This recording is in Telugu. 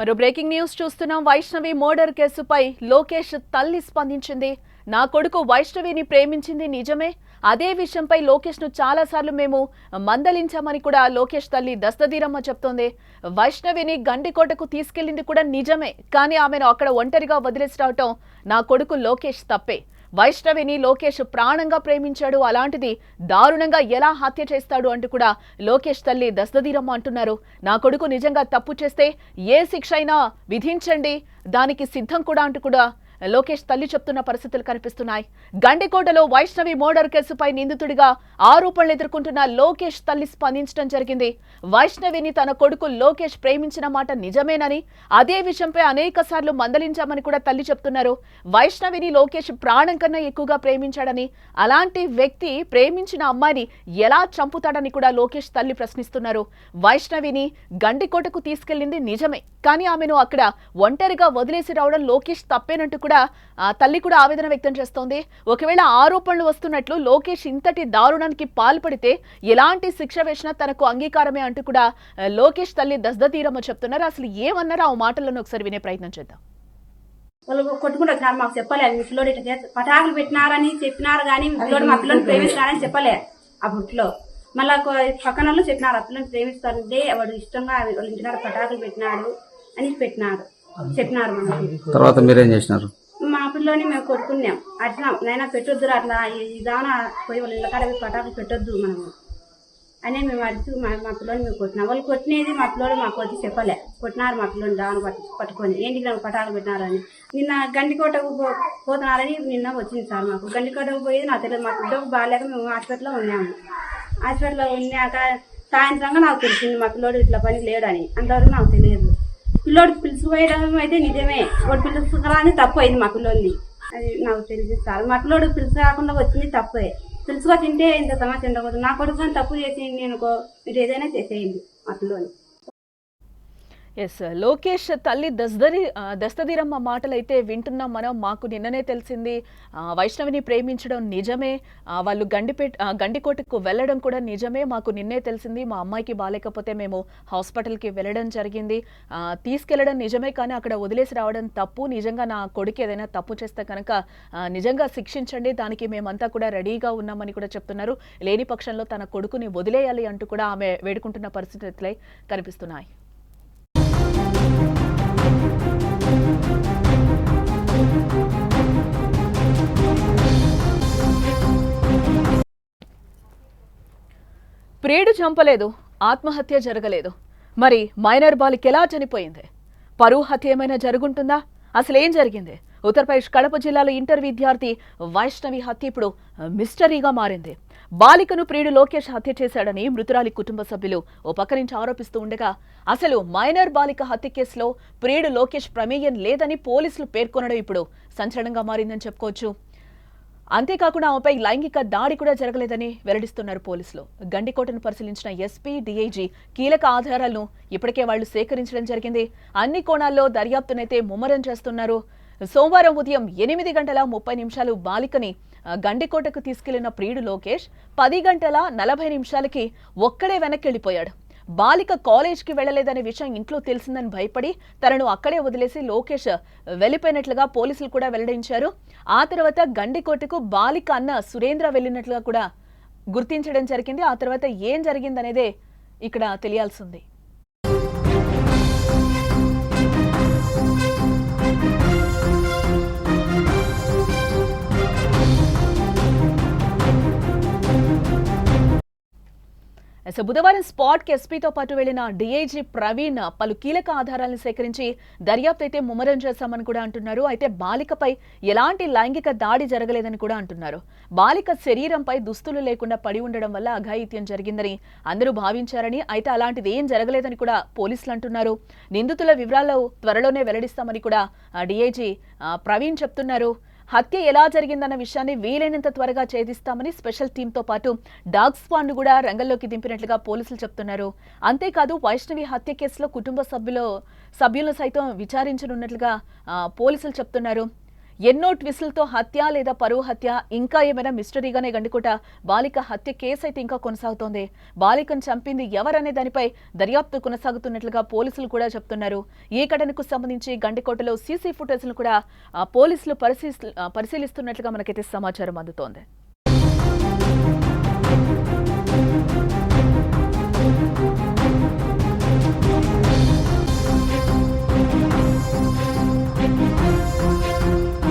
మరో బ్రేకింగ్ న్యూస్ చూస్తున్నాం. వైష్ణవి మర్డర్ కేసుపై లోకేష్ తల్లి స్పందించింది. నా కొడుకు వైష్ణవిని ప్రేమించింది నిజమే. అదే విషయంపై లోకేష్ ను చాలాసార్లు మేము మందలించామని కూడా లోకేష్ తల్లి దస్తదీరమ్మ చెప్తోంది. వైష్ణవిని గండికోటకు తీసుకెళ్లింది కూడా నిజమే, కానీ ఆమెను అక్కడ ఒంటరిగా వదిలేసి రావటం నా కొడుకు లోకేష్ తప్పే. వైష్ణవిని లోకేష్ ప్రాణంగా ప్రేమించాడు, అలాంటిది దారుణంగా ఎలా హత్య చేస్తాడు అంటూ కూడా లోకేష్ తల్లి దస్తదీరమ్మ అంటున్నారు. నా కొడుకు నిజంగా తప్పు చేస్తే ఏ శిక్ష అయినా విధించండి, దానికి సిద్ధం కూడా అంటూ కూడా లోకేష్ తల్లి చెప్తున్న పరిస్థితులు కనిపిస్తున్నాయి. గండికోటలో వైష్ణవి మర్డర్ కేసుపై నిందితుడిగా ఆరోపణలు ఎదుర్కొంటున్న లోకేష్ తల్లి స్పందించడం జరిగింది. వైష్ణవిని తన కొడుకు లోకేష్ ప్రేమించిన మాట నిజమేనని, అదే విషయంపై అనేక సార్లు మందలించామని కూడా తల్లి చెప్తున్నారు. వైష్ణవిని లోకేష్ ప్రాణం కన్నా ఎక్కువగా ప్రేమించాడని, అలాంటి వ్యక్తి ప్రేమించిన అమ్మాయిని ఎలా చంపుతాడని కూడా లోకేష్ తల్లి ప్రశ్నిస్తున్నారు. వైష్ణవిని గండికోటకు తీసుకెళ్లింది నిజమే, కానీ ఆమెను అక్కడ ఒంటరిగా వదిలేసి రావడం లోకేష్ తప్పేనంటూ కూడా తల్లి కూడా ఆవేదన వ్యక్తం చేస్తోంది. ఒకవేళ ఆరోపణలు వస్తున్నట్లు లోకేష్ ఇంతటి దారుణానికి పాల్పడితే ఎలాంటి శిక్ష వేసినా తనకు అంగీకారమే అంటూ కూడా లోకేష్ తల్లి దస్తదీరమ్మ చెప్తున్నారు. అసలు ఏమన్నారో ఆ మాటలను ఒకసారి వినే ప్రయత్నం చేద్దాం. వాళ్ళు కొట్టుకుంటూ వచ్చినారు, మాకు చెప్పలేదు. మీ పిల్లోడు ఇట్లా పటాకులు పెట్టినారని చెప్పినారు, కానీ మీ పిల్లోడు మా పిల్లని ప్రేమిస్తారని చెప్పలే. ఆ బుట్లో మళ్ళా పక్కన వాళ్ళు చెప్పినారు, ఆ పిల్లని ప్రేమిస్తారంటే వాడు ఇష్టంగా వాళ్ళ ఇంటికాడ పటాకులు పెట్టినాడు అని చెప్పినారు మనకి. తర్వాత మీరేం చేసినారు? మా పిల్లోని మేము కొట్టుకున్నాం, అట్లా నైనా పెట్టొద్దురు, అట్లా ఇదానా పోయి వాళ్ళ ఇళ్ళకాడ పటాకులు పెట్టొద్దు మనము అని మేము అడిచి మా పిల్లోని మేము కొట్టినాం. వాళ్ళు కొట్టినది మా పిల్లోడు మాకు వచ్చి చెప్పలే. కొట్టినారు మా పిల్లోని దాని పట్టుకొని ఏంటికి నాకు పటాకులు పెట్టినారని. నిన్న గండికోటకు పోతున్నారని నిన్న వచ్చింది సార్. మాకు గండికోటకు పోయేది నాకు తెలియదు. మా పిల్లోకి బాగాలేక మేము హాస్పిటల్లో ఉన్నాము. హాస్పిటల్లో ఉన్నాక సాయంత్రంగా నాకు తెలిసింది మా పిల్లోడు ఇట్లా పని లేడని. అంతవరకు నాకు తెలియదు. పిల్లోడు పిలుచుకుపోయడం అయితే నిజమే, వాడు పిలుచుకురాని తప్పు అయింది మా పిల్లోని. అది నాకు తెలియజేస్తారు. మా పిల్లోడు పిలుచు రాకుండా వచ్చింది తప్పే. పిలుచుకో తింటే ఇంత సమస్య ఉండకూడదు. నా కొడుకు తప్పు చేసి నేను మీరు ఏదైనా చేసేయండి మా పిల్లోని. ఎస్, లోకేష్ తల్లి దస్తదీరమ్మ మాటలైతే వింటున్నాం మనం. మాకు నిన్ననే తెలిసింది వైష్ణవిని ప్రేమించడం నిజమే, వాళ్ళు గండికోటకు వెళ్ళడం కూడా నిజమే, మాకు నిన్నే తెలిసింది. మా అమ్మాయికి బాగాలేకపోతే మేము హాస్పిటల్కి వెళ్ళడం జరిగింది, తీసుకెళ్లడం నిజమే, కానీ అక్కడ వదిలేసి రావడం తప్పు. నిజంగా నా కొడుకు ఏదైనా తప్పు చేస్తే కనుక నిజంగా శిక్షించండి, దానికి మేమంతా కూడా రెడీగా ఉన్నామని కూడా చెప్తున్నారు. లేని పక్షంలో తన కొడుకుని వదిలేయాలి అంటూ కూడా ఆమె వేడుకుంటున్న పరిస్థితులే కనిపిస్తున్నాయి. ప్రియుడు చంపలేదు, ఆత్మహత్య జరగలేదు, మరి మైనర్ బాలిక ఎలా చనిపోయింది? పరువు హత్య ఏమైనా జరుగుంటుందా? అసలేం జరిగింది? ఉత్తరప్రదేశ్ కడప జిల్లాలో ఇంటర్ విద్యార్థి వైష్ణవి హత్య ఇప్పుడు మిస్టరీగా మారింది. బాలికను ప్రియుడు లోకేష్ హత్య చేశాడని మృతురాలి కుటుంబ సభ్యులు ఓ పక్క నుంచి ఆరోపిస్తూ ఉండగా, అసలు మైనర్ బాలిక హత్య కేసులో ప్రియుడు లోకేష్ ప్రమేయం లేదని పోలీసులు పేర్కొనడం ఇప్పుడు సంచలనంగా మారిందని చెప్పుకోవచ్చు. అంతేకాకుండా ఆమెపై లైంగిక దాడి కూడా జరగలేదని వెల్లడిస్తున్నారు పోలీసులు. గండికోటను పరిశీలించిన ఎస్పీ, డీఐజీ కీలక ఆధారాలను ఇప్పటికే వాళ్లు సేకరించడం జరిగింది. అన్ని కోణాల్లో దర్యాప్తునైతే ముమ్మరం చేస్తున్నారు. సోమవారం ఉదయం 8:30 బాలికని గండికోటకు తీసుకెళ్లిన ప్రియుడు లోకేష్ 10:40 ఒక్కడే వెనక్కి వెళ్లిపోయాడు. బాలిక కాలేజ్కి వెళ్లలేదనే విషయం ఇంట్లో తెలిసిందని భయపడి తనను అక్కడే వదిలేసి లోకేష్ వెళ్లిపోయినట్లుగా పోలీసులు కూడా వెల్లడించారు. ఆ తర్వాత గండికోటకు బాలిక అన్న సురేంద్ర వెళ్లినట్లుగా కూడా గుర్తించడం జరిగింది. ఆ తర్వాత ఏం జరిగిందనేదే ఇక్కడ తెలియాల్సింది. బుధవారం స్పాట్ కి ఎస్పీతో పాటు వెళ్లిన డీఐజీ ప్రవీణ్ పలు కీలక ఆధారాలను సేకరించి దర్యాప్తు అయితే ముమ్మరం చేశామని కూడా అంటున్నారు. అయితే బాలికపై ఎలాంటి లైంగిక దాడి జరగలేదని కూడా అంటున్నారు. బాలిక శరీరంపై దుస్తులు లేకుండా పడి ఉండడం వల్ల అఘాయిత్యం జరిగిందని అందరూ భావించారని, అయితే అలాంటిది ఏం జరగలేదని కూడా పోలీసులు అంటున్నారు. నిందితుల వివరాలు త్వరలోనే వెల్లడిస్తామని కూడా డీఐజీ ప్రవీణ్ చెప్తున్నారు. హత్య ఎలా జరిగిందన్న విషయాన్ని వీలైనంత త్వరగా ఛేదిస్తామని స్పెషల్ టీంతో పాటు డాగ్ స్క్వాడ్ను కూడా రంగంలోకి దింపినట్లుగా పోలీసులు చెప్తున్నారు. అంతేకాదు వైష్ణవి హత్య కేసులో కుటుంబ సభ్యులను సైతం విచారించనున్నట్లుగా పోలీసులు చెప్తున్నారు. ఎన్నో ట్విస్టులతో హత్య లేదా పరువు హత్య ఇంకా ఏమైనా మిస్టరీగానే గండికోట బాలిక హత్య కేసు అయితే ఇంకా కొనసాగుతోంది. బాలికను చంపింది ఎవరనే దానిపై దర్యాప్తు కొనసాగుతున్నట్లుగా పోలీసులు కూడా చెప్తున్నారు. ఈ ఘటనకు సంబంధించి గండికోటలో సీసీ ఫుటేజ్ను కూడా పోలీసులు పరిశీలిస్తున్నట్లుగా మనకైతే సమాచారం అందుతోంది.